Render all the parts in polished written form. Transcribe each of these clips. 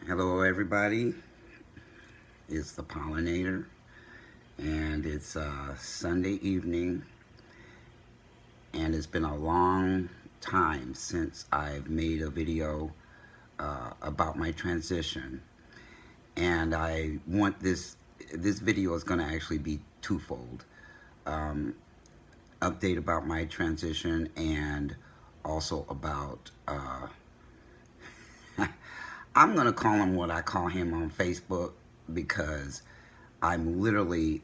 Hello, everybody. It's the pollinator, and it's Sunday evening, and it's been a long time since I've made a video about my transition, and I want this video is going to actually be twofold: um, update about my transition, and also about I'm going to call him what I call him on Facebook because I'm literally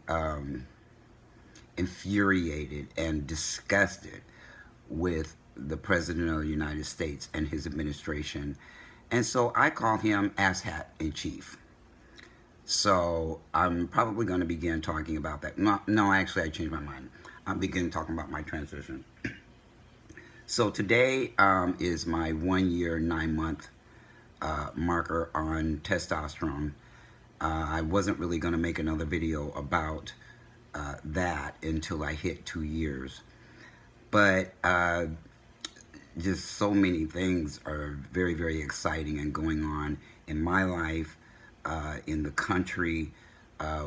infuriated and disgusted with the President of the United States and his administration. And so I call him Asshat in Chief. So I'm probably going to begin talking about that. No, actually, I changed my mind. I'll begin talking about my transition. So today is my 1 year, 9 month marker on testosterone. I wasn't really going to make another video about that until I hit 2 years. But just so many things are very, very exciting and going on in my life, in the country,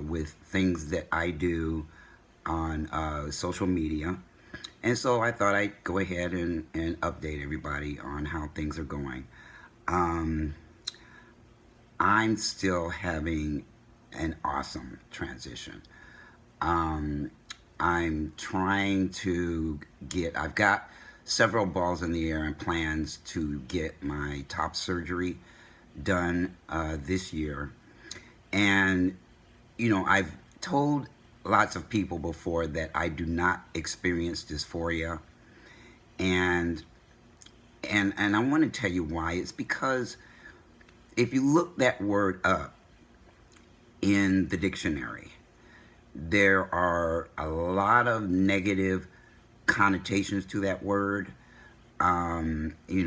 with things that I do on social media. And so I thought I'd go ahead and update everybody on how things are going. I'm still having an awesome transition. I'm trying to I've got several balls in the air and plans to get my top surgery done this year. And, I've told lots of people before that I do not experience dysphoria. And I want to tell you why. It's because if you look that word up in the dictionary, there are a lot of negative connotations to that word. Anxiety,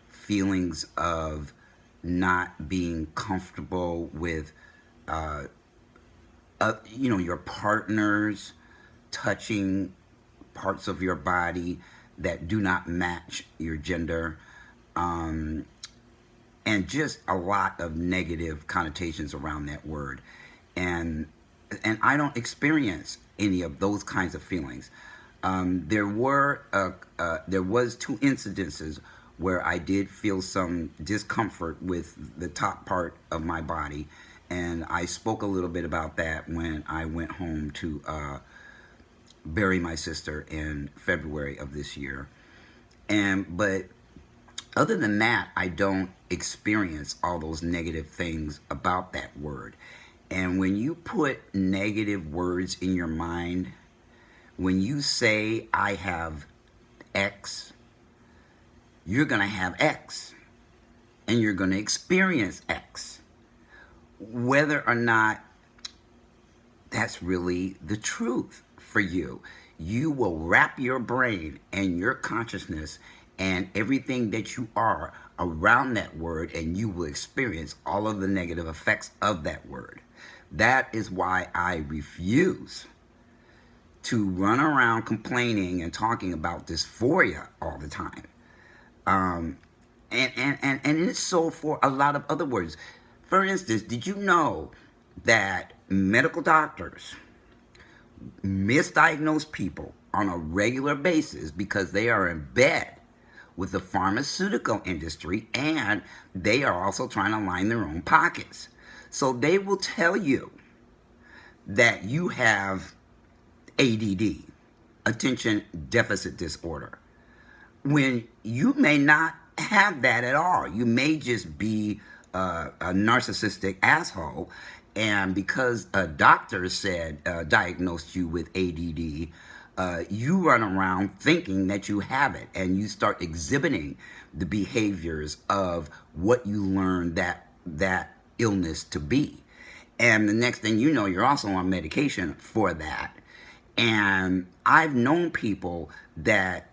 feelings of not being comfortable with, your partners touching parts of your body that do not match your gender. And just a lot of negative connotations around that word. And I don't experience any of those kinds of feelings. There was two incidences where I did feel some discomfort with the top part of my body, and I spoke a little bit about that when I went home to bury my sister in February of this year. But other than that, I don't experience all those negative things about that word. And when you put negative words in your mind, when you say, I have X, you're going to have X. And you're going to experience X. Whether or not that's really the truth for you, you will wrap your brain and your consciousness and everything that you are around that word, and you will experience all of the negative effects of that word. That is why I refuse to run around complaining and talking about dysphoria all the time. And it's so for a lot of other words. For instance, did you know that medical doctors misdiagnose people on a regular basis because they are in bed with the pharmaceutical industry, and they are also trying to line their own pockets? So they will tell you that you have ADD, attention deficit disorder, when you may not have that at all. You may just be a narcissistic asshole, and because a doctor said diagnosed you with ADD, you run around thinking that you have it, and you start exhibiting the behaviors of what you learned that illness to be. And the next thing you know, you're also on medication for that. And I've known people that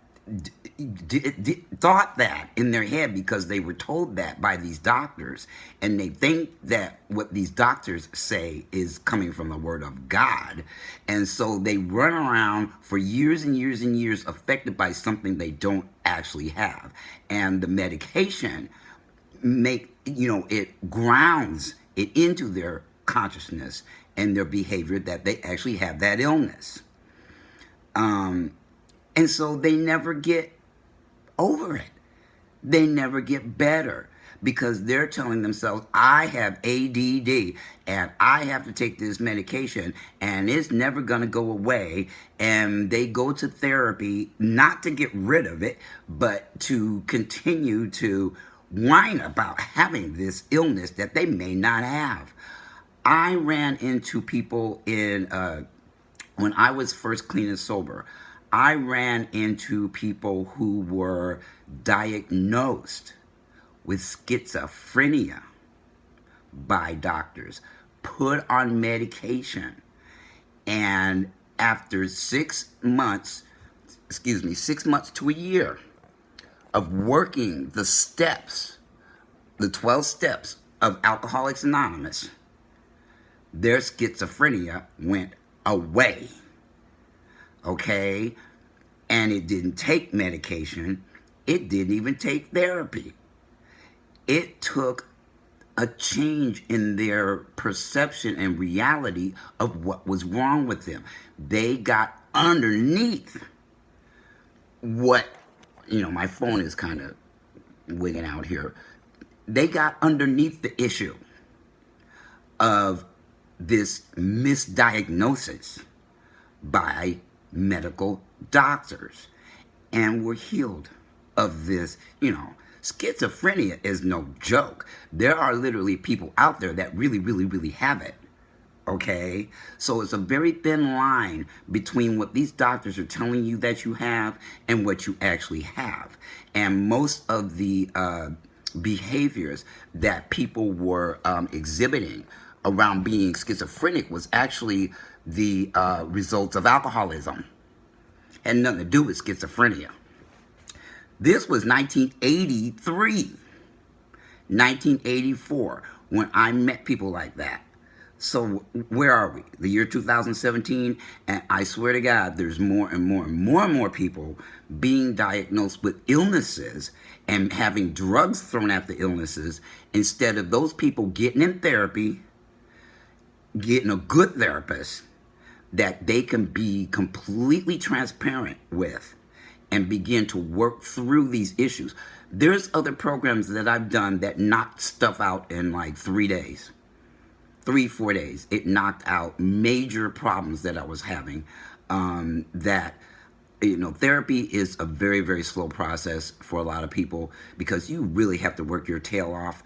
thought that in their head because they were told that by these doctors, and they think that what these doctors say is coming from the word of God, and so they run around for years and years and years affected by something they don't actually have. And the medication it grounds it into their consciousness and their behavior that they actually have that illness. And so they never get over it. They never get better because they're telling themselves, I have ADD and I have to take this medication and it's never going to go away. And they go to therapy not to get rid of it, but to continue to whine about having this illness that they may not have. I ran into people when I was first clean and sober. I ran into people who were diagnosed with schizophrenia by doctors, put on medication, and after 6 months to a year of working the steps, the 12 steps of Alcoholics Anonymous, their schizophrenia went away. Okay? And it didn't take medication. It didn't even take therapy. It took a change in their perception and reality of what was wrong with them. They got underneath what, my phone is kind of wigging out here. They got underneath the issue of this misdiagnosis by medical doctors and were healed of this. Schizophrenia is no joke. There are literally people out there that really, really, really have it. Okay? So it's a very thin line between what these doctors are telling you that you have and what you actually have. And most of the behaviors that people were exhibiting around being schizophrenic was actually the results of alcoholism. Had nothing to do with schizophrenia. This was 1983, 1984, when I met people like that. So where are we? The year 2017, and I swear to God, there's more and more and more and more people being diagnosed with illnesses and having drugs thrown at the illnesses instead of those people getting in therapy, getting a good therapist that they can be completely transparent with and begin to work through these issues. There's other programs that I've done that knocked stuff out in like 3 days. 3-4 days. It knocked out major problems that I was having. Therapy is a very, very slow process for a lot of people because you really have to work your tail off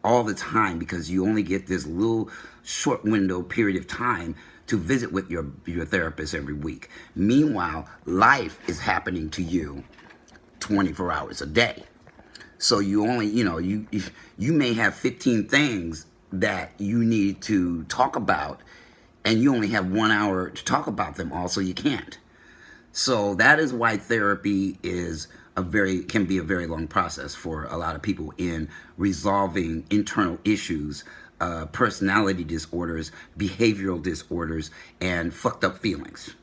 all the time because you only get this little short window period of time to visit with your therapist every week. Meanwhile, life is happening to you 24 hours a day. So you only, you may have 15 things that you need to talk about, and you only have 1 hour to talk about them all, so you can't. So that is why therapy can be a very long process for a lot of people in resolving internal issues, personality disorders, behavioral disorders, and fucked up feelings.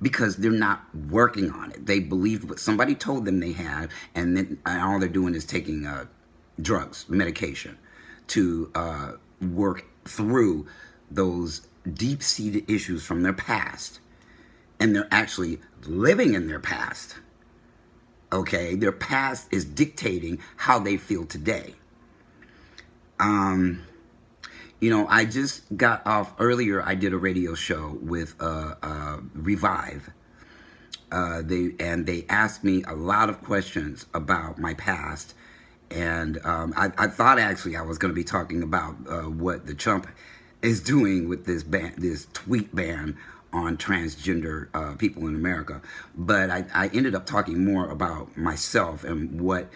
Because they're not working on it. They believed what somebody told them they had, and then all they're doing is taking drugs, medication, to work through those deep-seated issues from their past. And they're actually living in their past. Okay? Their past is dictating how they feel today. I just got off earlier. I did a radio show with Revive. They asked me a lot of questions about my past, and I thought actually I was going to be talking about what the Trump is doing with this tweet ban on transgender people in America. But I ended up talking more about myself and what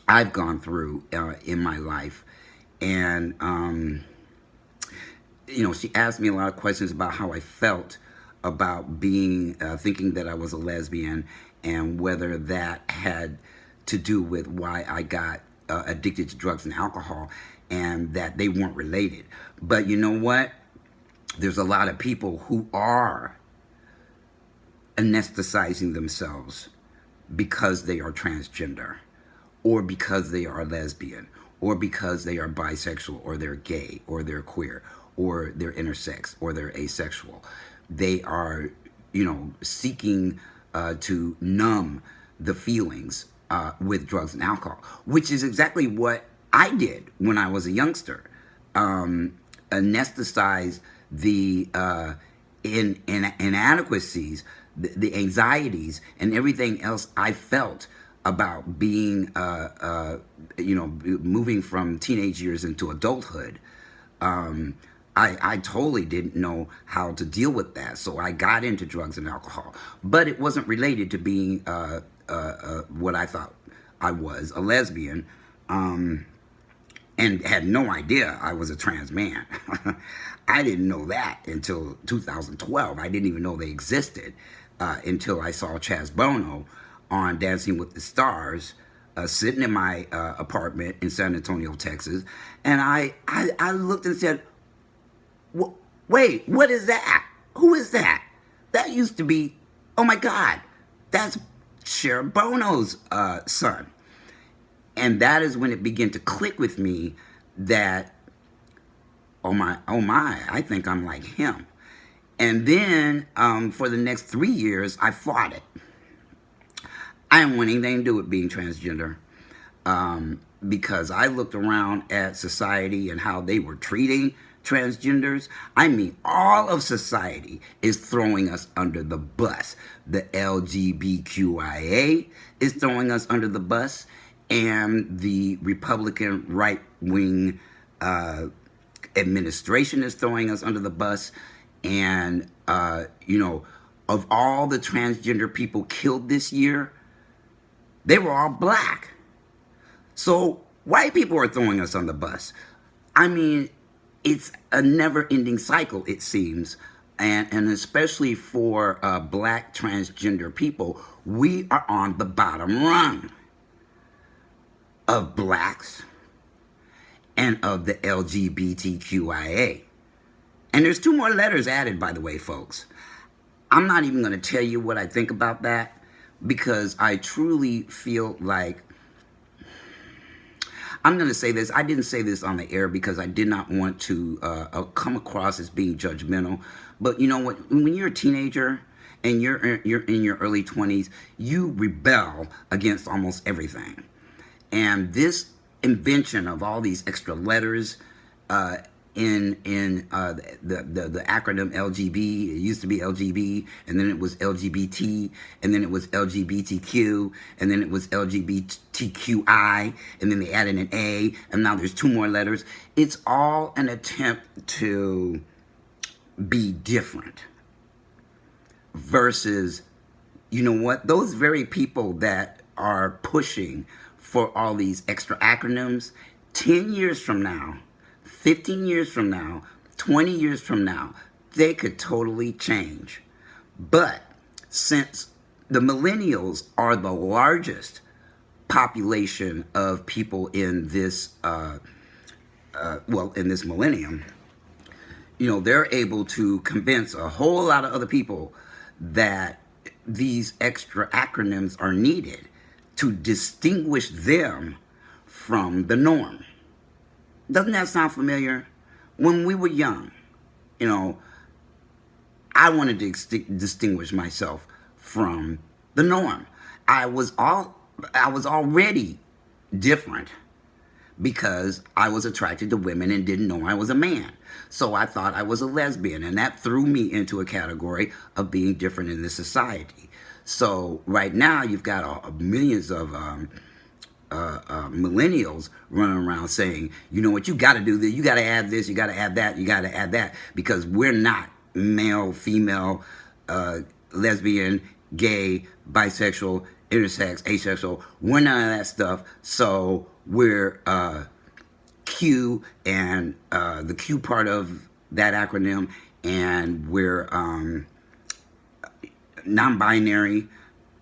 I've gone through in my life. And, she asked me a lot of questions about how I felt about thinking that I was a lesbian and whether that had to do with why I got addicted to drugs and alcohol and that they weren't related. But you know what? There's a lot of people who are anesthetizing themselves because they are transgender or because they are lesbian, or because they are bisexual, or they're gay, or they're queer, or they're intersex, or they're asexual. They are, seeking to numb the feelings with drugs and alcohol, which is exactly what I did when I was a youngster. Anesthetize the inadequacies, the anxieties, and everything else I felt about being, moving from teenage years into adulthood. I totally didn't know how to deal with that, so I got into drugs and alcohol. But it wasn't related to being what I thought I was, a lesbian, and had no idea I was a trans man. I didn't know that until 2012. I didn't even know they existed until I saw Chaz Bono on Dancing with the Stars, sitting in my apartment in San Antonio, Texas, and I looked and said, wait, what is that? Who is that? That used to be, oh my God, that's Cher Bono's son. And that is when it began to click with me that, oh my, I think I'm like him. And then for the next 3 years, I fought it. I didn't want anything to do with being transgender, because I looked around at society and how they were treating transgenders. I mean, all of society is throwing us under the bus. The LGBTQIA is throwing us under the bus, and the Republican right-wing administration is throwing us under the bus. And, of all the transgender people killed this year, they were all black. So white people are throwing us on the bus. I mean, it's a never-ending cycle, it seems. And especially for black transgender people, we are on the bottom rung of blacks and of the LGBTQIA. And there's 2 more letters added, by the way, folks. I'm not even going to tell you what I think about that, because I truly feel like, I'm going to say this. I didn't say this on the air because I did not want to come across as being judgmental. But you know what? When you're a teenager and you're in your early 20s, you rebel against almost everything. And this invention of all these extra letters in the acronym LGB, it used to be LGB, and then it was LGBT, and then it was LGBTQ, and then it was LGBTQI, and then they added an A, and now there's 2 more letters. It's all an attempt to be different versus, you know what, those very people that are pushing for all these extra acronyms, 10 years from now, 15 years from now, 20 years from now, they could totally change. But since the millennials are the largest population of people in this, in this millennium, they're able to convince a whole lot of other people that these extra acronyms are needed to distinguish them from the norm. Doesn't that sound familiar? When we were young, I wanted to distinguish myself from the norm. I was already different because I was attracted to women and didn't know I was a man. So I thought I was a lesbian, and that threw me into a category of being different in this society. So right now you've got millions of millennials running around saying, you know what, you got to do this, you got to add this, you got to add that, you got to add that, because we're not male, female, lesbian, gay, bisexual, intersex, asexual. We're none of that stuff. So we're Q and the Q part of that acronym, and we're non-binary.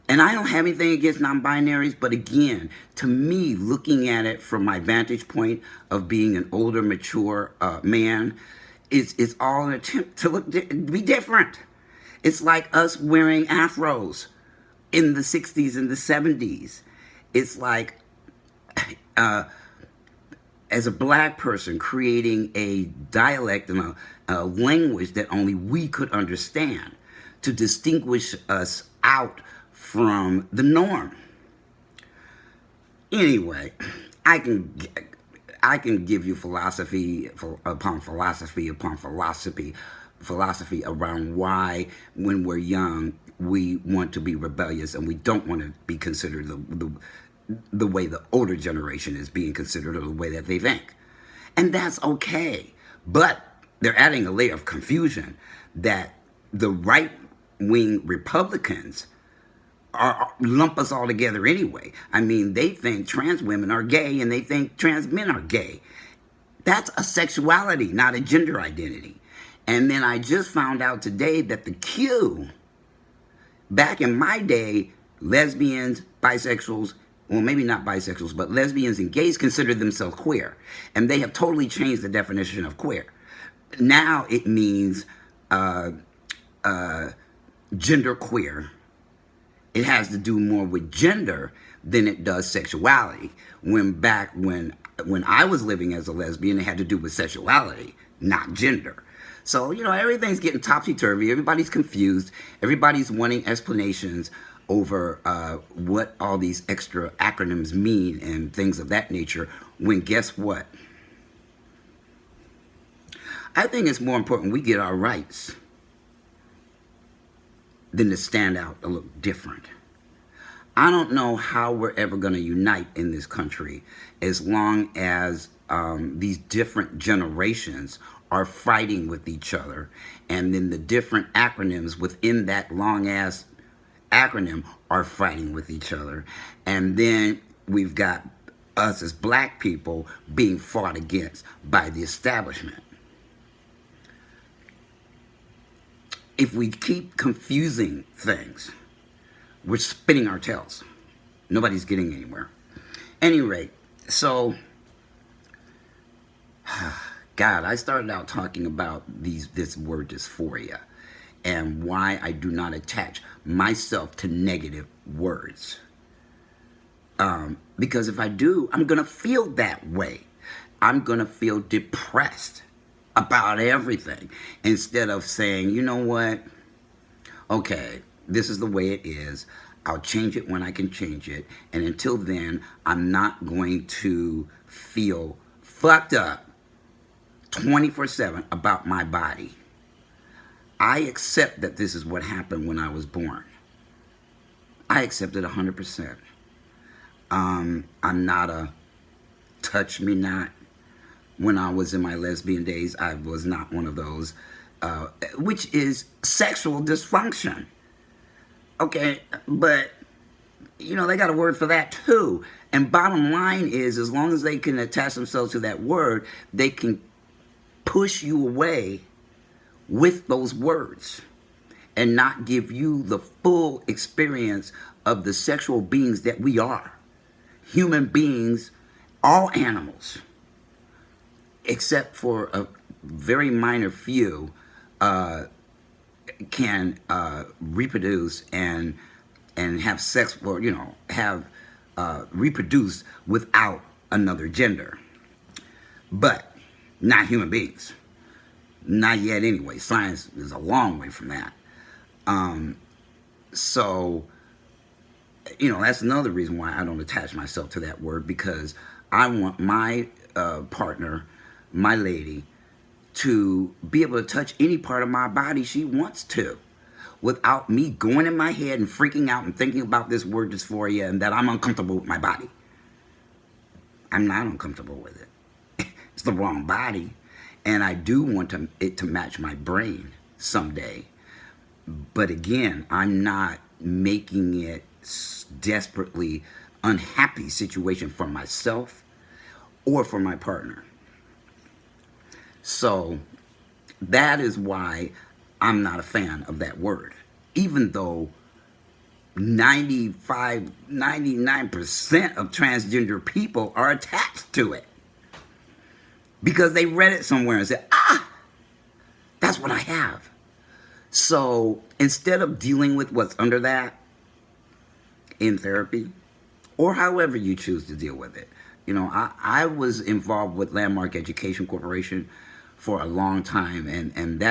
And I don't have anything against non-binaries, but again, to me, looking at it from my vantage point of being an older, mature man, it's all an attempt to be different. It's like us wearing afros in the 60s and the 70s. It's like as a black person, creating a dialect and a language that only we could understand to distinguish us out from the norm. Anyway, I can I can give you philosophy upon philosophy upon philosophy around why, when we're young, we want to be rebellious and we don't want to be considered the way the older generation is being considered, or the way that they think. And that's okay. But they're adding a layer of confusion that the right wing Republicans lump us all together anyway. I mean, they think trans women are gay and they think trans men are gay. That's a sexuality, not a gender identity. And then I just found out today that the Q, back in my day, lesbians, bisexuals, well, maybe not bisexuals, but lesbians and gays considered themselves queer. And they have totally changed the definition of queer. Now it means gender queer. It has to do more with gender than it does sexuality. When I was living as a lesbian, it had to do with sexuality, not gender. So, everything's getting topsy-turvy. Everybody's confused. Everybody's wanting explanations over what all these extra acronyms mean and things of that nature, when guess what? I think it's more important we get our rights than to stand out and look different. I don't know how we're ever going to unite in this country as long as these different generations are fighting with each other, and then the different acronyms within that long-ass acronym are fighting with each other. And then we've got us as black people being fought against by the establishment. If we keep confusing things, we're spinning our tails. Nobody's getting anywhere. Any rate, so, God, I started out talking about this word dysphoria and why I do not attach myself to negative words. Because if I do, I'm going to feel that way. I'm going to feel depressed about everything, instead of saying, you know what, okay, this is the way it is. I'll change it when I can change it. And until then, I'm not going to feel fucked up 24/7 about my body. I accept that this is what happened when I was born. I accept it 100%. I'm not a touch me not. When I was in my lesbian days, I was not one of those, which is sexual dysfunction. Okay, but, they got a word for that too. And bottom line is, as long as they can attach themselves to that word, they can push you away with those words and not give you the full experience of the sexual beings that we are. Human beings, all animals, except for a very minor few, can reproduce and have sex, or reproduce without another gender, but not human beings. Not yet, anyway. Science is a long way from that. So, that's another reason why I don't attach myself to that word, because I want my partner, my lady, to be able to touch any part of my body she wants to, without me going in my head and freaking out and thinking about this word dysphoria and that I'm uncomfortable with my body. I'm not uncomfortable with it. It's the wrong body. And I do want it to match my brain someday. But again, I'm not making it desperately unhappy situation for myself or for my partner. So that is why I'm not a fan of that word, even though 95, 99% of transgender people are attached to it, because they read it somewhere and said, that's what I have. So instead of dealing with what's under that in therapy, or however you choose to deal with it, I was involved with Landmark Education Corporation for a long time, and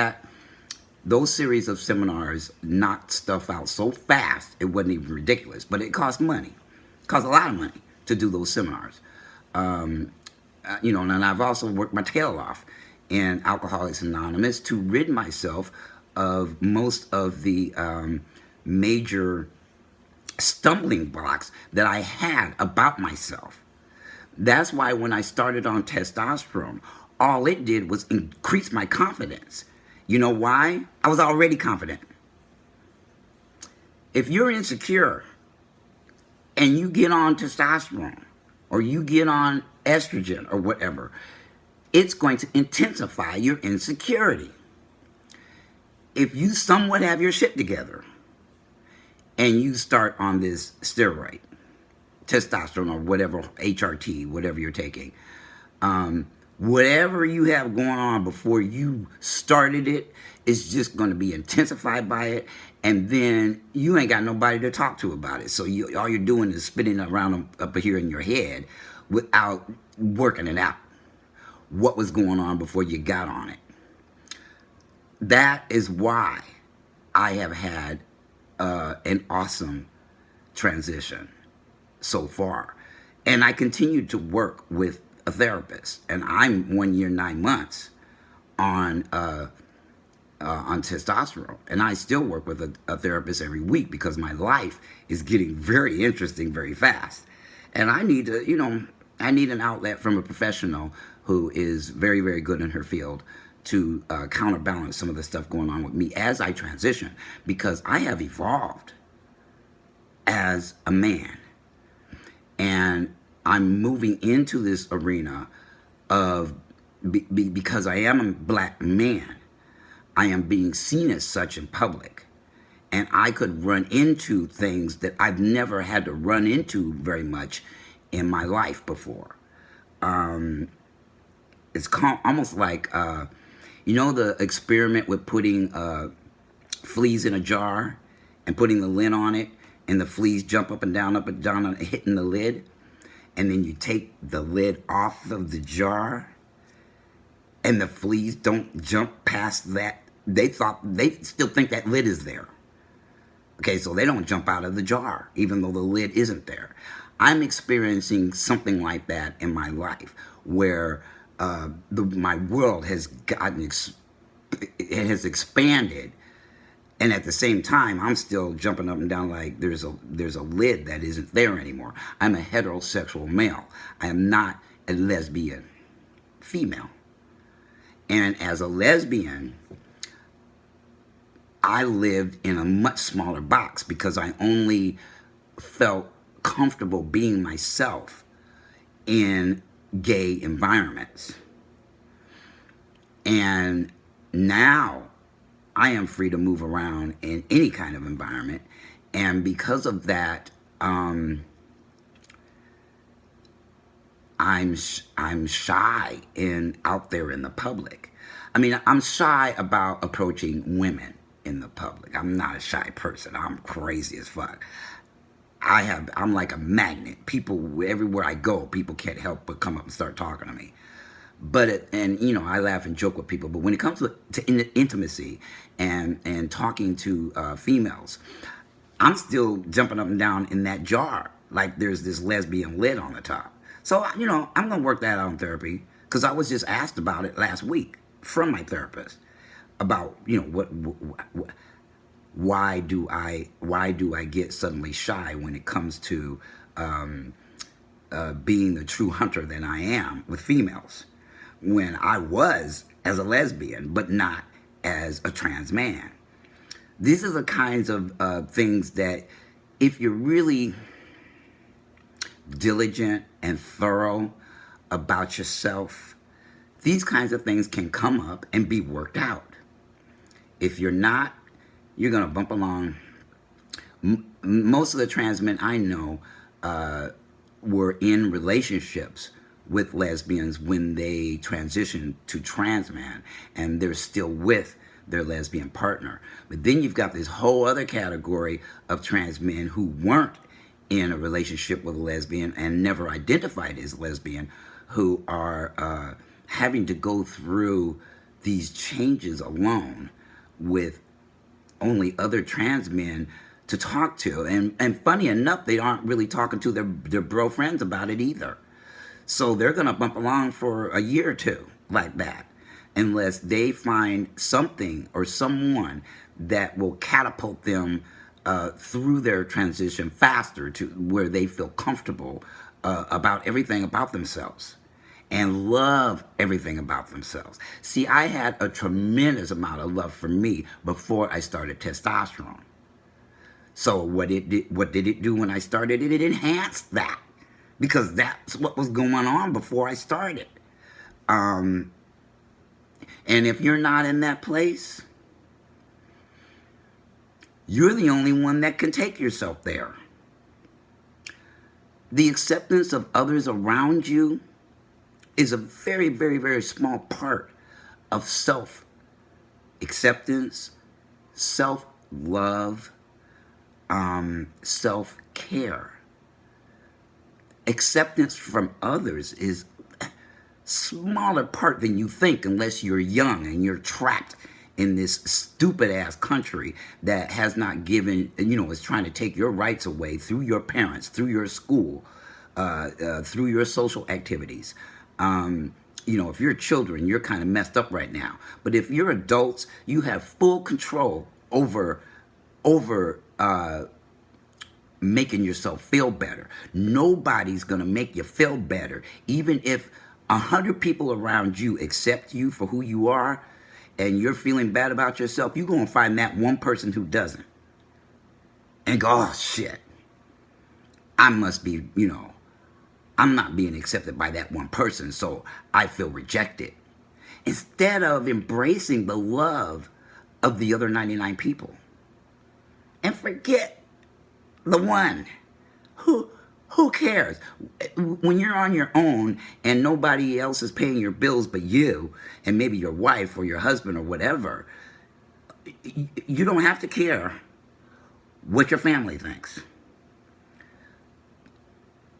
those series of seminars knocked stuff out so fast it wasn't even ridiculous, but it cost money. It cost a lot of money to do those seminars. And I've also worked my tail off in Alcoholics Anonymous to rid myself of most of the major stumbling blocks that I had about myself. That's why when I started on testosterone, all it did was increase my confidence. You know why? I was already confident. If you're insecure and you get on testosterone or you get on estrogen or whatever, it's going to intensify your insecurity. If you somewhat have your shit together and you start on this steroid, testosterone or whatever, HRT, whatever you're taking, whatever you have going on before you started it is just going to be intensified by it, and then you ain't got nobody to talk to about it. So all you're doing is spinning around up here in your head without working it out. What was going on before you got on it? That is why I have had an awesome transition so far. And I continue to work with a therapist. And I'm 1 year, 9 months on testosterone. And I still work with a therapist every week because my life is getting very interesting very fast. And I need to, I need an outlet from a professional who is very, very good in her field to counterbalance some of the stuff going on with me as I transition, because I have evolved as a man. And I'm moving into this arena of, because I am a black man, I am being seen as such in public. And I could run into things that I've never had to run into very much in my life before. It's almost like, the experiment with putting fleas in a jar and putting the lid on it, and the fleas jump up and down, and hitting the lid. And then you take the lid off of the jar, and the fleas don't jump past that. They still think that lid is there. Okay, so they don't jump out of the jar, even though the lid isn't there. I'm experiencing something like that in my life, where my world has has expanded, and at the same time, I'm still jumping up and down like there's a lid that isn't there anymore. I'm a heterosexual male. I am not a lesbian female. And as a lesbian, I lived in a much smaller box because I only felt comfortable being myself in gay environments. And now I am free to move around in any kind of environment. And because of that, I'm shy out there in the public. I mean, I'm shy about approaching women in the public. I'm not a shy person. I'm crazy as fuck. I'm like a magnet. People, everywhere I go, people can't help but come up and start talking to me. But I laugh and joke with people. But when it comes to intimacy and talking to females, I'm still jumping up and down in that jar like there's this lesbian lid on the top. So I'm gonna work that out in therapy, because I was just asked about it last week from my therapist about why do I get suddenly shy when it comes to being the true hunter that I am with females, when I was as a lesbian, but not as a trans man. These are the kinds of things that, if you're really diligent and thorough about yourself, these kinds of things can come up and be worked out. If you're not, you're going to bump along. Most of the trans men I know were in relationships with lesbians when they transitioned to trans man, and they're still with their lesbian partner. But then you've got this whole other category of trans men who weren't in a relationship with a lesbian and never identified as lesbian, who are having to go through these changes alone with only other trans men to talk to. And funny enough, they aren't really talking to their bro friends about it either. So they're going to bump along for a year or two like that, unless they find something or someone that will catapult them through their transition faster to where they feel comfortable about everything about themselves and love everything about themselves. See, I had a tremendous amount of love for me before I started testosterone. So what did it do when I started it? It enhanced that, because that's what was going on before I started. And if you're not in that place, you're the only one that can take yourself there. The acceptance of others around you is a very, very, very small part of self-acceptance, self-love, self-care. Acceptance from others is a smaller part than you think, unless you're young and you're trapped in this stupid ass country that has not given, is trying to take your rights away through your parents, through your school, through your social activities. If you're children, you're kind of messed up right now. But if you're adults, you have full control over making yourself feel better. Nobody's going to make you feel better. Even if 100 people around you accept you for who you are and you're feeling bad about yourself, you're going to find that one person who doesn't. And go, oh, shit. I must be, I'm not being accepted by that one person, so I feel rejected. Instead of embracing the love of the other 99 people. And forget the one. Who cares? When you're on your own and nobody else is paying your bills but you, and maybe your wife or your husband or whatever, you don't have to care what your family thinks.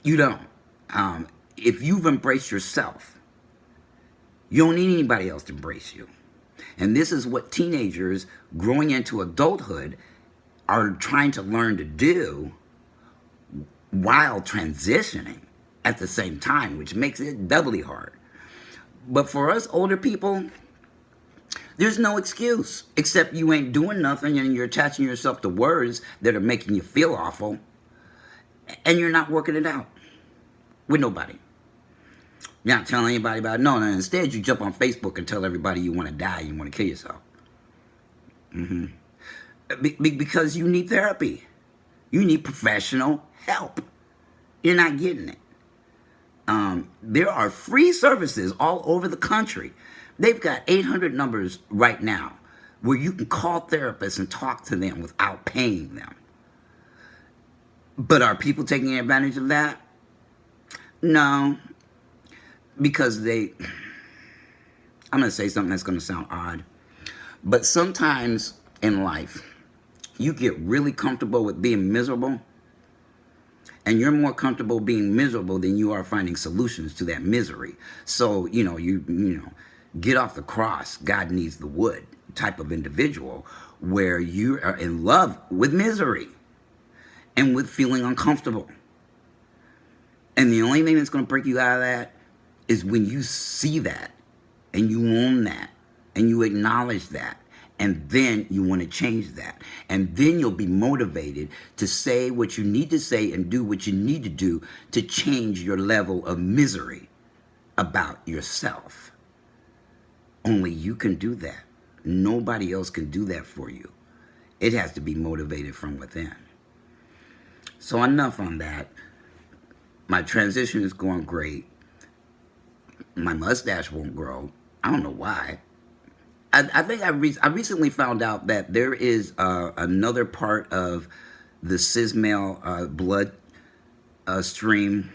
You don't. If you've embraced yourself, you don't need anybody else to embrace you. And this is what teenagers growing into adulthood are trying to learn to do while transitioning at the same time, which makes it doubly hard. But for us older people, there's no excuse, except you ain't doing nothing and you're attaching yourself to words that are making you feel awful, and you're not working it out with nobody. You're not telling anybody about it. No, instead you jump on Facebook and tell everybody you want to die, you want to kill yourself. Because you need therapy. You need professional help. You're not getting it. There are free services all over the country. They've got 800 numbers right now where you can call therapists and talk to them without paying them. But are people taking advantage of that? No. Because I'm going to say something that's going to sound odd. But sometimes in life, you get really comfortable with being miserable, and you're more comfortable being miserable than you are finding solutions to that misery. So, you get off the cross, God needs the wood type of individual, where you are in love with misery and with feeling uncomfortable. And the only thing that's going to break you out of that is when you see that and you own that and you acknowledge that. And then you want to change that. And then you'll be motivated to say what you need to say and do what you need to do to change your level of misery about yourself. Only you can do that. Nobody else can do that for you. It has to be motivated from within. So enough on that. My transition is going great. My mustache won't grow. I don't know why. I think I recently found out that there is another part of the cis-male blood stream,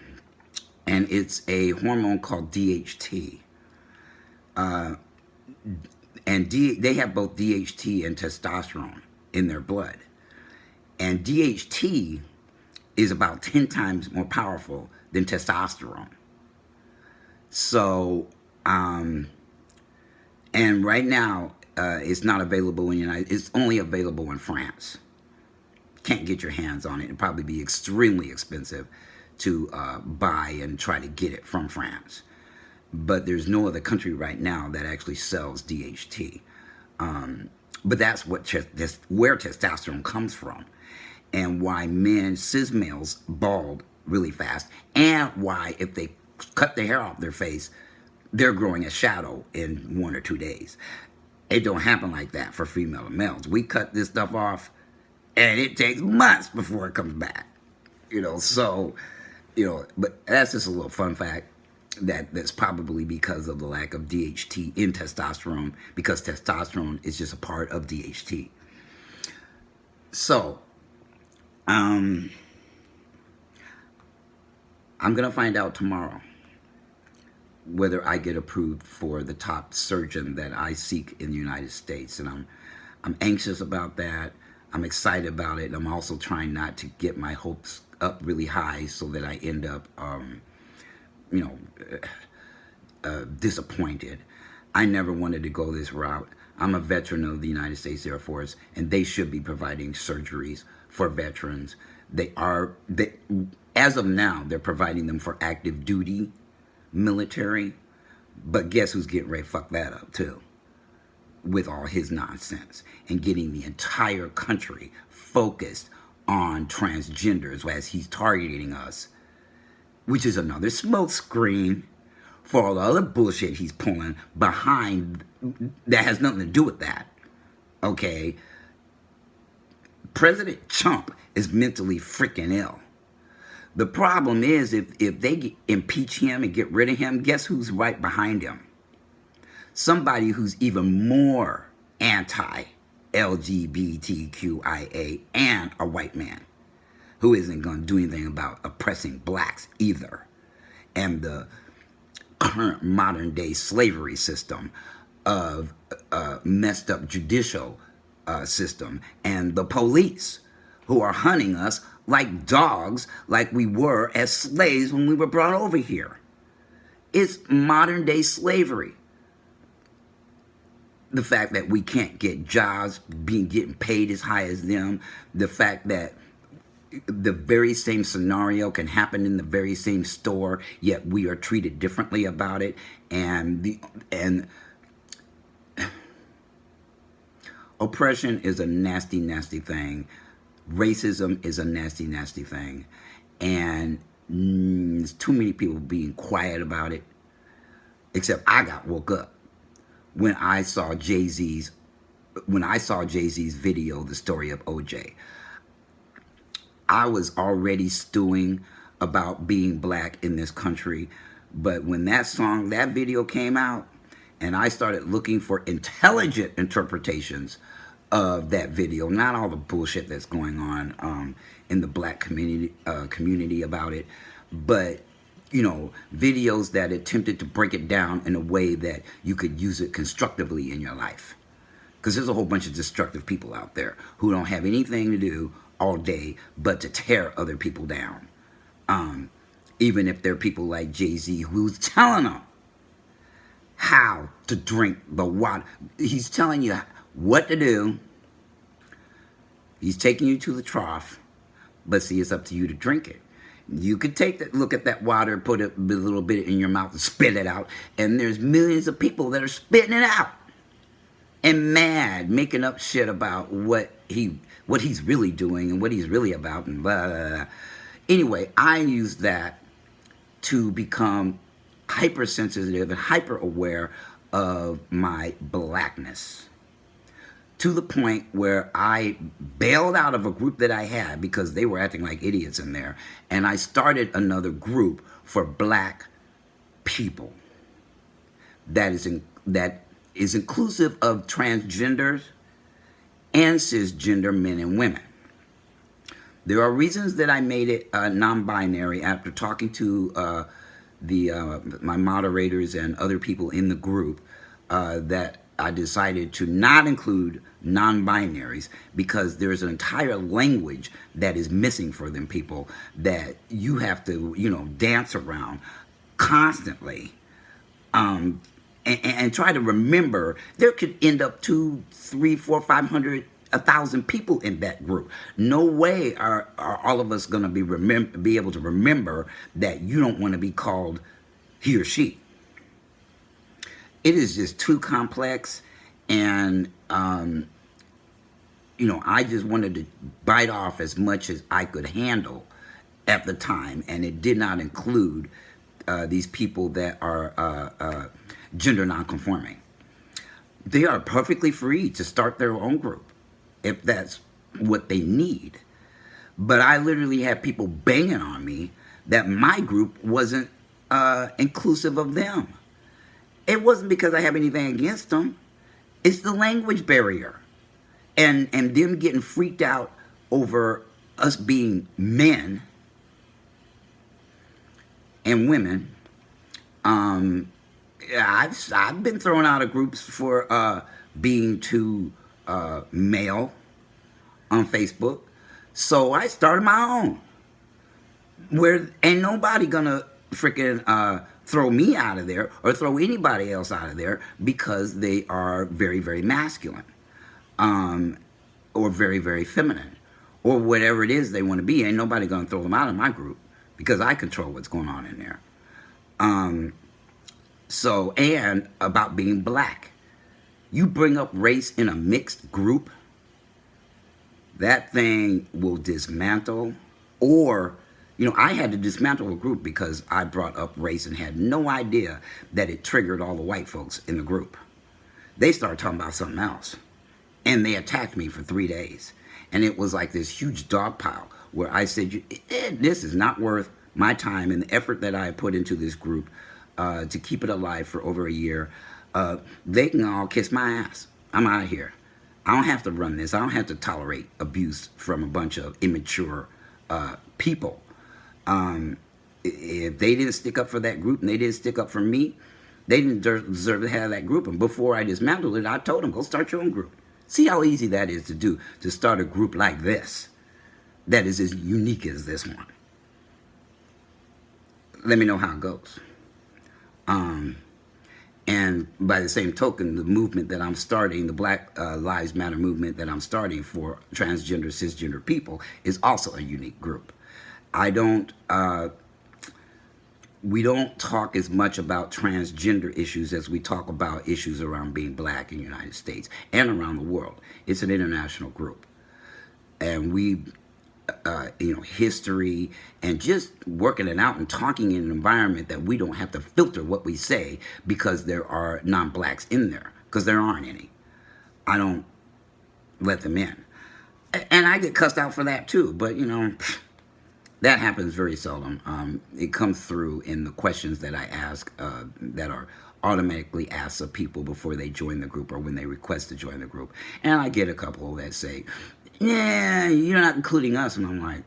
and it's a hormone called DHT. And they have both DHT and testosterone in their blood. And DHT is about 10 times more powerful than testosterone. So, and right now, it's not available in the United States. It's only available in France. Can't get your hands on it. It'd probably be extremely expensive to buy and try to get it from France. But there's no other country right now that actually sells DHT. But that's where testosterone comes from, and why men, cis males, bald really fast, and why if they cut the hair off their face, they're growing a shadow in 1 or 2 days. It don't happen like that for female and males. We cut this stuff off, and it takes months before it comes back. So, but that's just a little fun fact. That's probably because of the lack of DHT in testosterone, because testosterone is just a part of DHT. So, I'm gonna find out tomorrow whether I get approved for the top surgeon that I seek in the United States, and I'm anxious about that. I'm excited about it. I'm also trying not to get my hopes up really high so that I end up, disappointed. I never wanted to go this route. I'm a veteran of the United States Air Force, and they should be providing surgeries for veterans. As of now, they're providing them for active duty military, but guess who's getting ready to fuck that up too, with all his nonsense, and getting the entire country focused on transgenders as he's targeting us, which is another smokescreen for all the other bullshit he's pulling behind that has nothing to do with that. Okay? President Trump is mentally freaking ill. The problem is, if they impeach him and get rid of him, guess who's right behind him? Somebody who's even more anti-LGBTQIA and a white man who isn't going to do anything about oppressing blacks either. And the current modern day slavery system of messed up judicial system, and the police who are hunting us like dogs, like we were as slaves when we were brought over here. It's modern day slavery. The fact that we can't get jobs, getting paid as high as them, the fact that the very same scenario can happen in the very same store, yet we are treated differently about it, and oppression is a nasty, nasty thing. Racism is a nasty, nasty thing, and there's too many people being quiet about it. Except I got woke up when I saw Jay-Z's video, The Story of OJ. I was already stewing about being black in this country, but when that video came out, and I started looking for intelligent interpretations of that video, not all the bullshit that's going on in the black community about it, but videos that attempted to break it down in a way that you could use it constructively in your life. Because there's a whole bunch of destructive people out there who don't have anything to do all day but to tear other people down. Even if they're people like Jay-Z, who's telling them how to drink the water. He's telling you what to do. He's taking you to the trough, but see, it's up to you to drink it. You could look at that water, put a little bit in your mouth and spit it out, and there's millions of people that are spitting it out and mad, making up shit about what he's really doing and what he's really about, and blah, blah, blah. Anyway, I use that to become hypersensitive and hyper aware of my blackness, to the point where I bailed out of a group that I had because they were acting like idiots in there, and I started another group for black people that is inclusive of transgenders and cisgender men and women. There are reasons that I made it non-binary after talking to my moderators and other people in the group, that I decided to not include non-binaries because there's an entire language that is missing for them people that you have to, dance around constantly, and try to remember. There could end up 2, 3, 4, 500, 1,000 people in that group. No way are all of us going to be able to remember that you don't want to be called he or she. It is just too complex, and I just wanted to bite off as much as I could handle at the time, and it did not include these people that are gender nonconforming. They are perfectly free to start their own group if that's what they need. But I literally had people banging on me that my group wasn't inclusive of them. It wasn't because I have anything against them. It's the language barrier. And them getting freaked out over us being men and women. I've been thrown out of groups for being too male on Facebook. So I started my own, where ain't nobody gonna freaking throw me out of there or throw anybody else out of there because they are very, very masculine, or very, very feminine, or whatever it is they want to be. Ain't nobody gonna throw them out of my group because I control what's going on in there. So, and about being black, you bring up race in a mixed group, that thing will dismantle. Or, I had to dismantle a group because I brought up race and had no idea that it triggered all the white folks in the group. They started talking about something else, and they attacked me for 3 days. And it was like this huge dog pile where I said, this is not worth my time and the effort that I put into this group to keep it alive for over a year. They can all kiss my ass. I'm out of here. I don't have to run this. I don't have to tolerate abuse from a bunch of immature people. If they didn't stick up for that group and they didn't stick up for me, they didn't deserve to have that group. And before I dismantled it, I told them, go start your own group. See how easy that is to do, to start a group like this that is as unique as this one. Let me know how it goes. And by the same token, the movement that I'm starting, the Black Lives Matter movement that I'm starting for transgender, cisgender people, is also a unique group. We don't talk as much about transgender issues as we talk about issues around being black in the United States and around the world. It's an international group. And we, history and just working it out and talking in an environment that we don't have to filter what we say because there are non-blacks in there, because there aren't any. I don't let them in. And I get cussed out for that too, but that happens very seldom. It comes through in the questions that I ask that are automatically asked of people before they join the group or when they request to join the group. And I get a couple that say, yeah, you're not including us. And I'm like,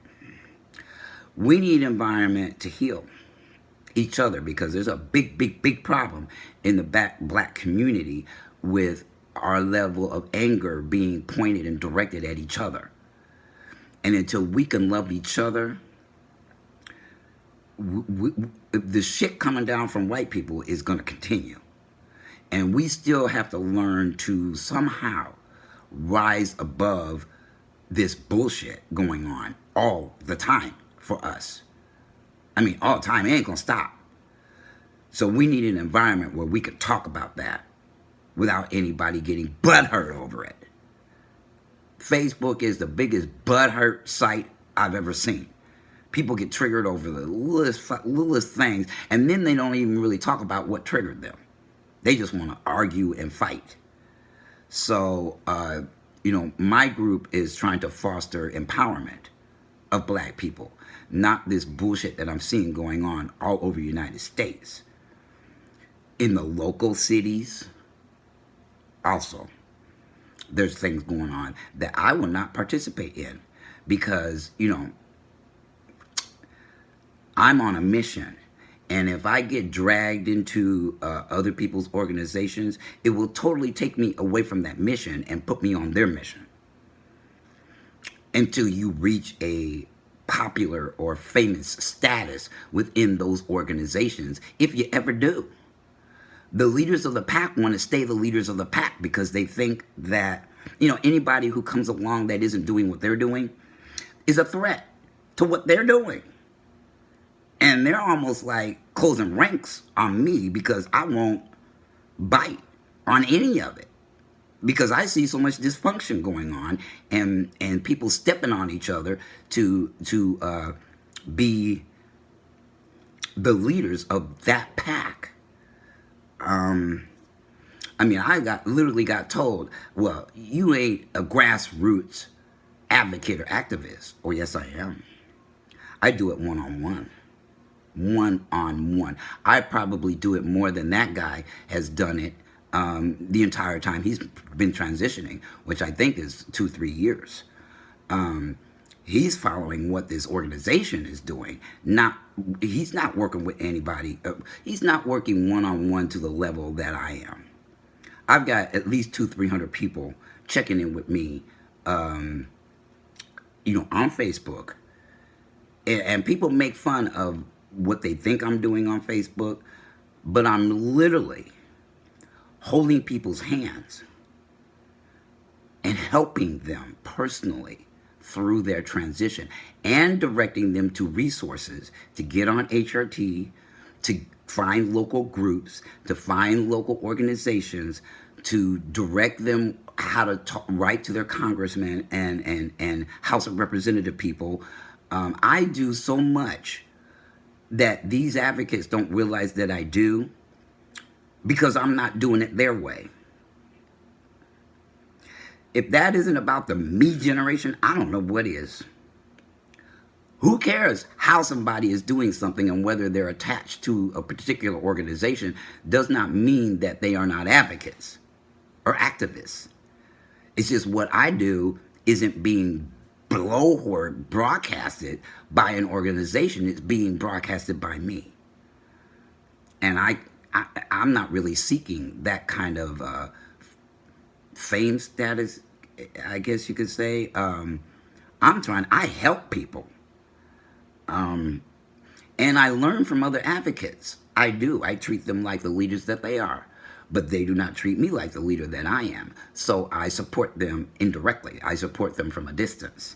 we need environment to heal each other because there's a big, big, big problem in the black community with our level of anger being pointed and directed at each other. And until we can love each other, the shit coming down from white people is going to continue. And we still have to learn to somehow rise above this bullshit going on all the time for us. I mean, all the time. It ain't going to stop. So we need an environment where we can talk about that without anybody getting butthurt over it. Facebook is the biggest butthurt site I've ever seen. People get triggered over the littlest things, and then they don't even really talk about what triggered them. They just want to argue and fight. So, my group is trying to foster empowerment of black people, not this bullshit that I'm seeing going on all over the United States. In the local cities, also, there's things going on that I will not participate in because, I'm on a mission, And if I get dragged into other people's organizations, it will totally take me away from that mission and put me on their mission until you reach a popular or famous status within those organizations, if you ever do. The leaders of the pack want to stay the leaders of the pack because they think that, anybody who comes along that isn't doing what they're doing is a threat to what they're doing. And they're almost like closing ranks on me because I won't bite on any of it. Because I see so much dysfunction going on, and people stepping on each other to be the leaders of that pack. I literally got told, well, you ain't a grassroots advocate or activist. Oh, yes, I am. I do it one-on-one. One-on-one. I probably do it more than that guy has done it the entire time he's been transitioning, which I think is 2-3 years. He's following what this organization is doing. He's not working with anybody. He's not working one-on-one to the level that I am. I've got at least 200-300 people checking in with me, on Facebook. And people make fun of what they think I'm doing on Facebook, but I'm literally holding people's hands and helping them personally through their transition and directing them to resources to get on HRT, to find local groups, to find local organizations, to direct them how to write to their congressmen and House of Representative people. I do so much that these advocates don't realize that I do, because I'm not doing it their way. If that isn't about the me generation, I don't know what is. Who cares how somebody is doing something, and whether they're attached to a particular organization does not mean that they are not advocates or activists. It's just what I do isn't being blowhard broadcasted by an organization. It's being broadcasted by me. And I'm not really seeking that kind of fame status, I guess you could say. I help people. And I learn from other advocates. I do. I treat them like the leaders that they are. But they do not treat me like the leader that I am. So I support them indirectly. I support them from a distance.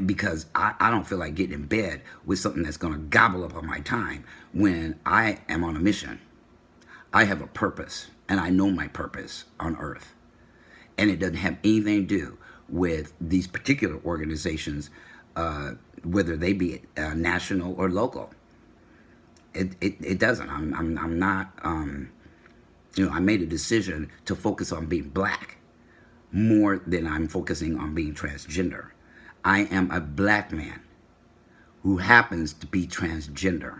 Because I don't feel like getting in bed with something that's going to gobble up on my time when I am on a mission. I have a purpose, and I know my purpose on earth. And it doesn't have anything to do with these particular organizations, whether they be national or local. It doesn't. I'm not, I made a decision to focus on being black more than I'm focusing on being transgender. I am a black man who happens to be transgender.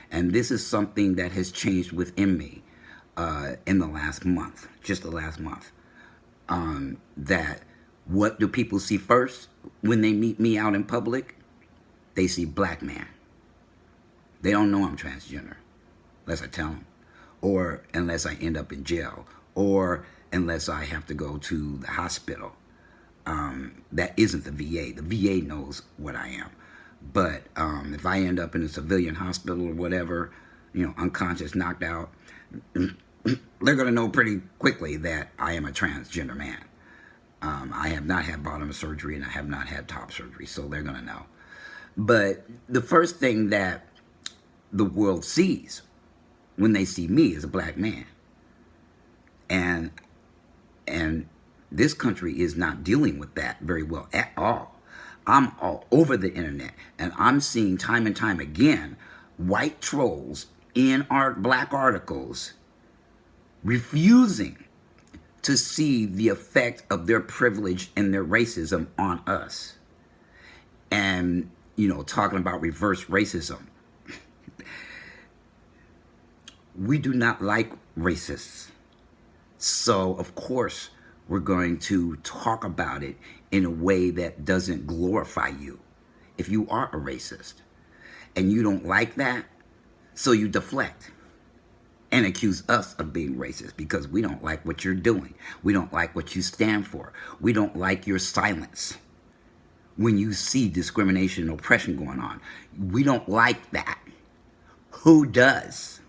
And this is something that has changed within me in the last month, just the last month. That what do people see first when they meet me out in public? They see black man. They don't know I'm transgender unless I tell them, or unless I end up in jail, or unless I have to go to the hospital. That isn't the VA. The VA knows what I am. But if I end up in a civilian hospital or whatever, unconscious, knocked out, they're going to know pretty quickly that I am a transgender man. I have not had bottom surgery, and I have not had top surgery, so they're going to know. But the first thing that the world sees when they see me is a black man. And this country is not dealing with that very well at all. I'm all over the internet, and I'm seeing time and time again white trolls in our black articles refusing to see the effect of their privilege and their racism on us. And, talking about reverse racism. We do not like racists. So, of course, we're going to talk about it in a way that doesn't glorify you if you are a racist. And you don't like that, so you deflect and accuse us of being racist because we don't like what you're doing. We don't like what you stand for. We don't like your silence when you see discrimination and oppression going on. We don't like that. Who does?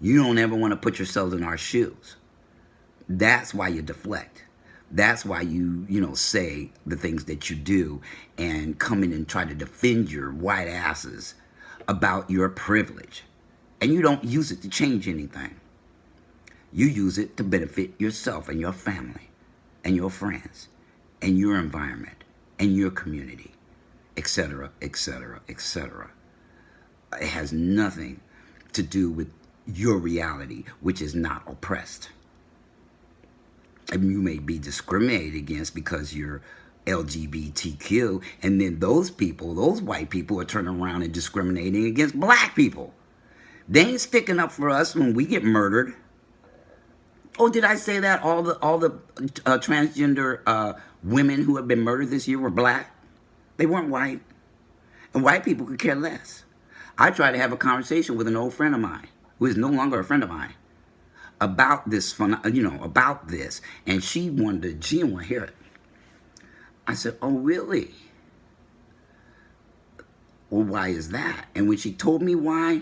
You don't ever want to put yourselves in our shoes. That's why you deflect. That's why you say the things that you do and come in and try to defend your white asses about your privilege. And you don't use it to change anything. You use it to benefit yourself and your family and your friends and your environment and your community, etc., etc., etc. It has nothing to do with your reality, which is not oppressed. And you may be discriminated against because you're LGBTQ, and then those people, those white people, are turning around and discriminating against black people. They ain't sticking up for us when we get murdered. Oh, did I say that all the transgender women who have been murdered this year were black? They weren't white, and white people could care less. I tried to have a conversation with an old friend of mine, who is no longer a friend of mine, about this, about this, and she didn't want to hear it. I said, "Oh, really? Well, why is that?" And when she told me why,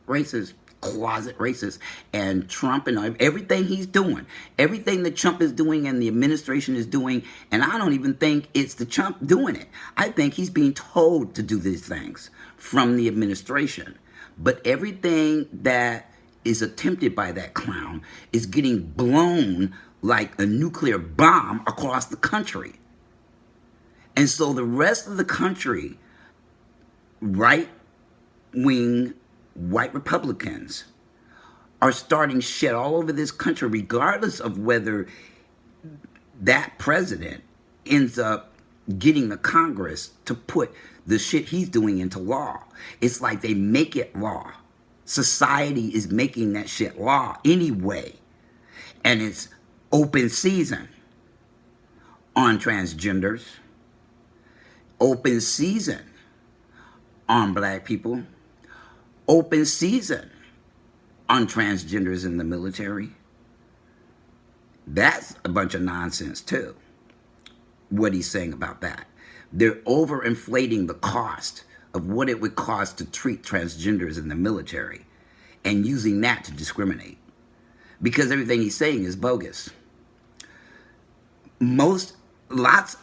racist, closet racist, and Trump and everything he's doing, everything that Trump is doing and the administration is doing, and I don't even think it's the Trump doing it. I think he's being told to do these things from the administration. But everything that is attempted by that clown is getting blown like a nuclear bomb across the country. And so the rest of the country, right-wing white Republicans, are starting shit all over this country, regardless of whether that president ends up getting the Congress to put the shit he's doing into law. It's like they make it law. Society is making that shit law anyway. And it's open season on transgenders, open season on black people, open season on transgenders in the military. That's a bunch of nonsense too, what he's saying about that. They're overinflating the cost of what it would cost to treat transgenders in the military and using that to discriminate, because everything he's saying is bogus. Lots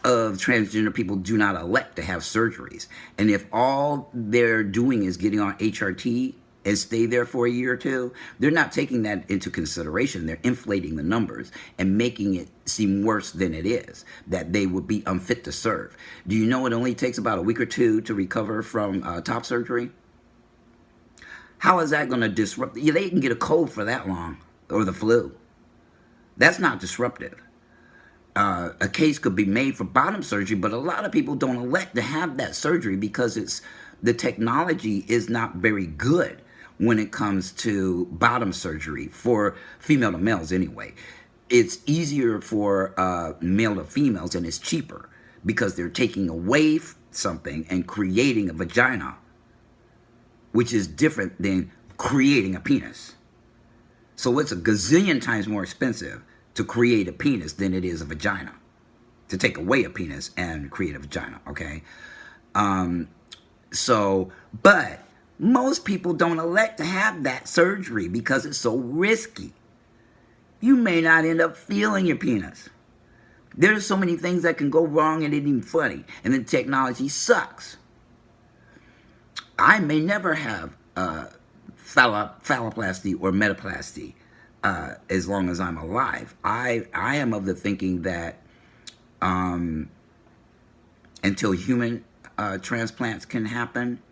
of transgender people do not elect to have surgeries. And if all they're doing is getting on HRT and stay there for a year or two, they're not taking that into consideration. They're inflating the numbers and making it seem worse than it is, that they would be unfit to serve. Do you know it only takes about a week or two to recover from top surgery? How is that going to disrupt? They can get a cold for that long, or the flu. That's not disruptive. A case could be made for bottom surgery, but a lot of people don't elect to have that surgery because the technology is not very good when it comes to bottom surgery for female to males anyway. It's easier for male to females, and it's cheaper because they're taking away something and creating a vagina, which is different than creating a penis. So it's a gazillion times more expensive to create a penis than it is a vagina. To take away a penis and create a vagina, okay? But most people don't elect to have that surgery because it's so risky. You may not end up feeling your penis. There's so many things that can go wrong and it ain't even funny. And the technology sucks. I may never have phalloplasty or metaplasty as long as I'm alive. I am of the thinking that until human transplants can happen,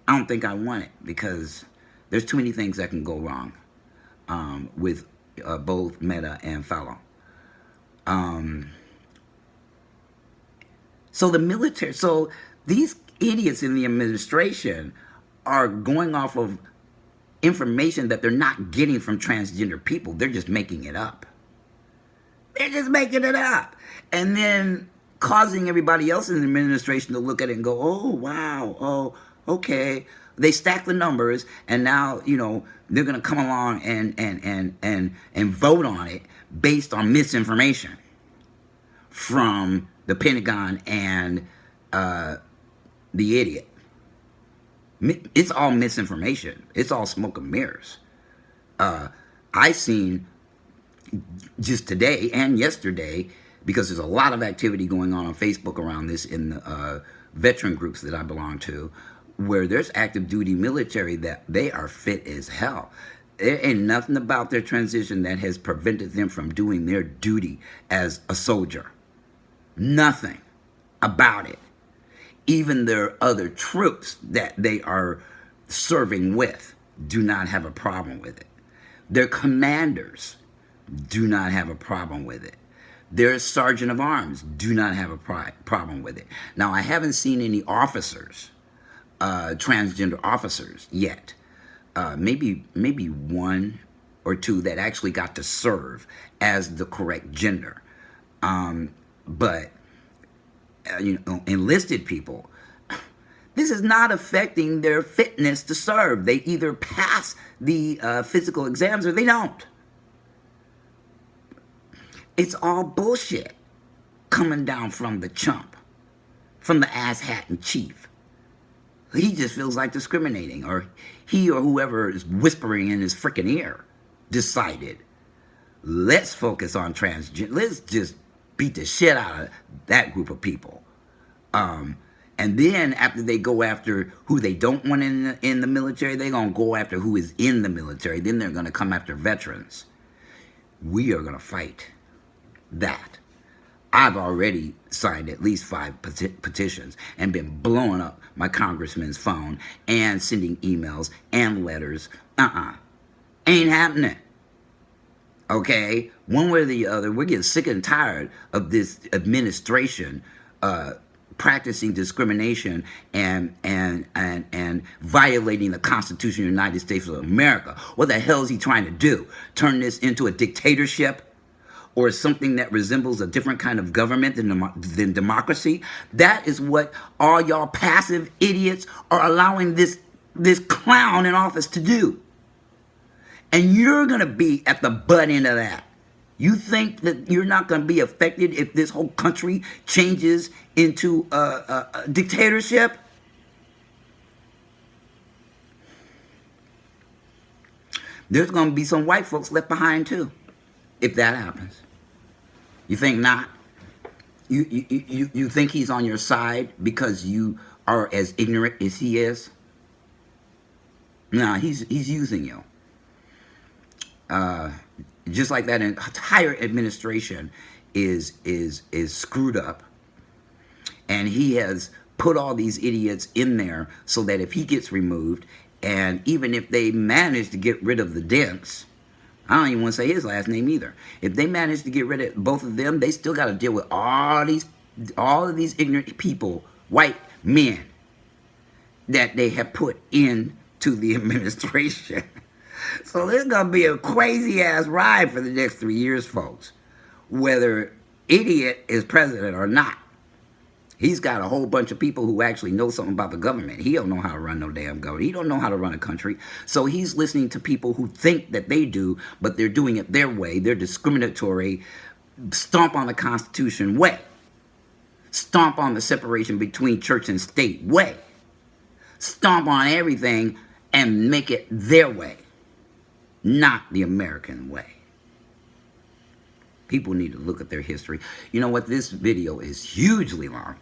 I don't think I want it, because there's too many things that can go wrong with both meta and phallo. So these idiots in the administration are going off of information that they're not getting from transgender people. They're just making it up. They're just making it up. And then causing everybody else in the administration to look at it and go, oh, wow, oh, okay. They stack the numbers, and now, you know, they're going to come along and vote on it based on misinformation from the Pentagon and the idiot. It's all misinformation. It's all smoke and mirrors. I seen just today and yesterday, because there's a lot of activity going on Facebook around this in the veteran groups that I belong to, where there's active duty military that they are fit as hell. There ain't nothing about their transition that has prevented them from doing their duty as a soldier. Nothing about it. Even their other troops that they are serving with do not have a problem with it. Their commanders do not have a problem with it. Their sergeant of arms do not have a problem with it. Now, I haven't seen any officers, transgender officers yet. Maybe one or two that actually got to serve as the correct gender. But you know, enlisted people, this is not affecting their fitness to serve. They either pass the physical exams or they don't. It's all bullshit coming down from the chump, from the asshat in chief. He just feels like discriminating, or he or whoever is whispering in his freaking ear decided, let's focus on transgender. Let's just beat the shit out of that group of people. And then after they go after who they don't want in the military, they're going to go after who is in the military. Then they're going to come after veterans. We are going to fight that. I've already signed at least 5 petitions and been blowing up my congressman's phone and sending emails and letters. Ain't happening. Okay? One way or the other, we're getting sick and tired of this administration practicing discrimination and violating the Constitution of the United States of America. What the hell is he trying to do? Turn this into a dictatorship? Or something that resembles a different kind of government than democracy? That is what all y'all passive idiots are allowing this clown in office to do. And you're going to be at the butt end of that. You think that you're not going to be affected if this whole country changes into a dictatorship? There's going to be some white folks left behind too, if that happens. You think not? You think he's on your side because you are as ignorant as he is? Nah, he's using you. Just like that entire administration is screwed up, and he has put all these idiots in there so that if he gets removed, and even if they manage to get rid of the dents, I don't even want to say his last name either. If they manage to get rid of both of them, they still got to deal with all of these ignorant people, white men, that they have put into the administration. So there's going to be a crazy-ass ride for the next 3 years, folks, whether idiot is president or not. He's got a whole bunch of people who actually know something about the government. He don't know how to run no damn government. He don't know how to run a country. So he's listening to people who think that they do, but they're doing it their way. They're discriminatory, stomp on the Constitution way. Stomp on the separation between church and state way. Stomp on everything and make it their way, not the American way. People need to look at their history. You know what? This video is hugely long.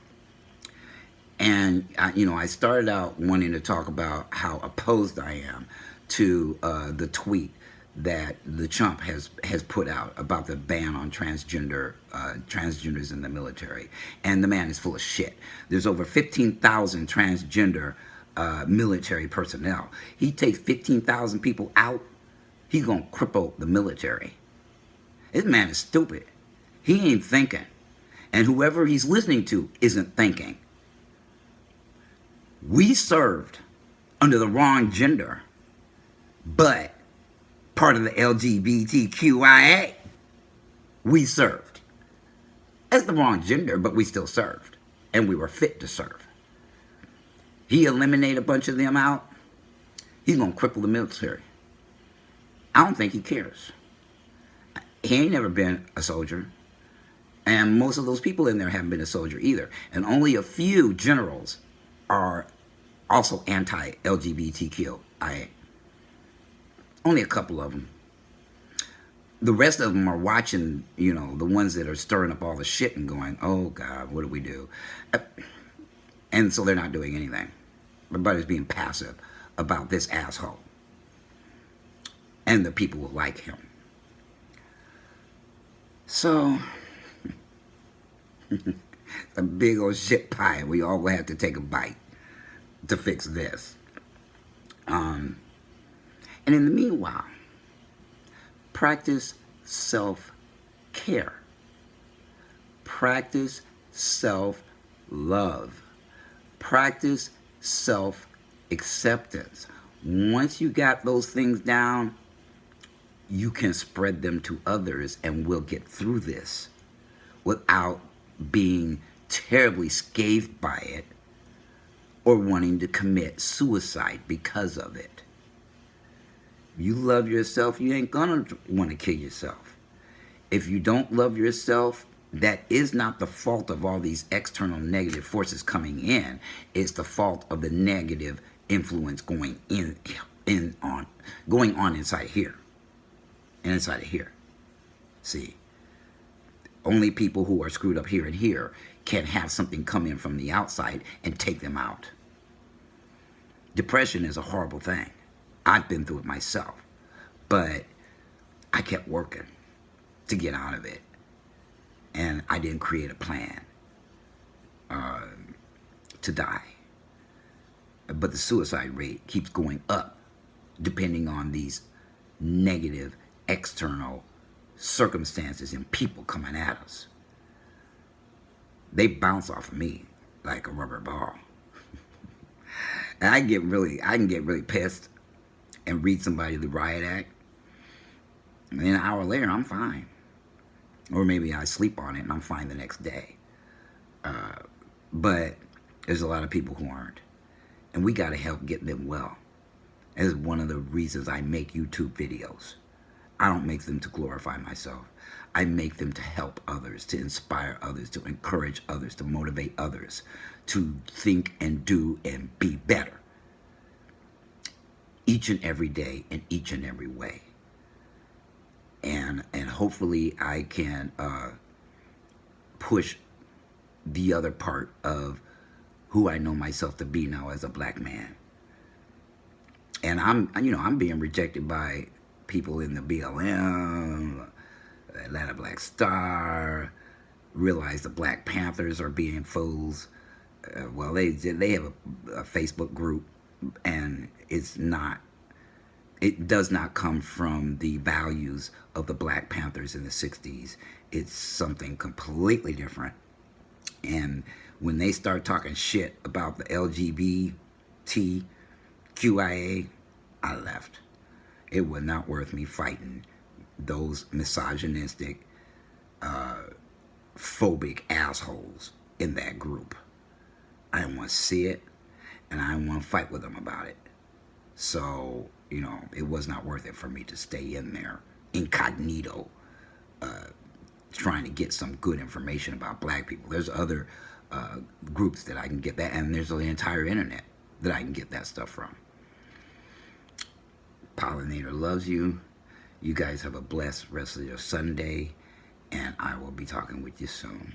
And, I started out wanting to talk about how opposed I am to the tweet that the chump has put out about the ban on transgenders in the military. And the man is full of shit. There's over 15,000 transgender military personnel. He takes 15,000 people out, he's going to cripple the military. This man is stupid. He ain't thinking. And whoever he's listening to isn't thinking. We served under the wrong gender, but part of the LGBTQIA. We served. That's the wrong gender, but we still served. And we were fit to serve. He eliminate a bunch of them out, he's going to cripple the military. I don't think he cares. He ain't never been a soldier. And most of those people in there haven't been a soldier either. And only a few generals are also anti-LGBTQIA. Only a couple of them. The rest of them are watching, you know, the ones that are stirring up all the shit and going, oh God, what do we do? And so they're not doing anything. Everybody's being passive about this asshole and the people who like him. So, a big old shit pie. We all will have to take a bite to fix this. And in the meanwhile, practice self-care. Practice self-love. Practice self-acceptance. Once you got those things down, you can spread them to others, and we'll get through this without being terribly scathed by it or wanting to commit suicide because of it. You love yourself, you ain't gonna want to kill yourself. If you don't love yourself, that is not the fault of all these external negative forces coming in. It's the fault of the negative influence going on inside here. And inside of here. See, only people who are screwed up here and here can have something come in from the outside and take them out. Depression is a horrible thing. I've been through it myself, but I kept working to get out of it, and I didn't create a plan to die. But the suicide rate keeps going up depending on these negative external circumstances and people coming at us. They bounce off of me like a rubber ball. And I can get really pissed and read somebody the riot act, and then an hour later I'm fine. Or maybe I sleep on it and I'm fine the next day. But there's a lot of people who aren't, and we got to help get them well. That's one of the reasons I make YouTube videos. I don't make them to glorify myself. I make them to help others, to inspire others, to encourage others, to motivate others, to think and do and be better. Each and every day, in each and every way. And hopefully I can push the other part of who I know myself to be now as a black man. And I'm being rejected by people in the BLM, Atlanta Black Star, realize the Black Panthers are being fools. Well, they have a Facebook group, and it does not come from the values of the Black Panthers in the 60s. It's something completely different. And when they start talking shit about the LGBTQIA, I left. It was not worth me fighting those misogynistic, phobic assholes in that group. I didn't want to see it, and I didn't want to fight with them about it. So, you know, it was not worth it for me to stay in there incognito, trying to get some good information about black people. There's other groups that I can get that, and there's the entire internet that I can get that stuff from. Pollinator loves you. You guys have a blessed rest of your Sunday, and I will be talking with you soon.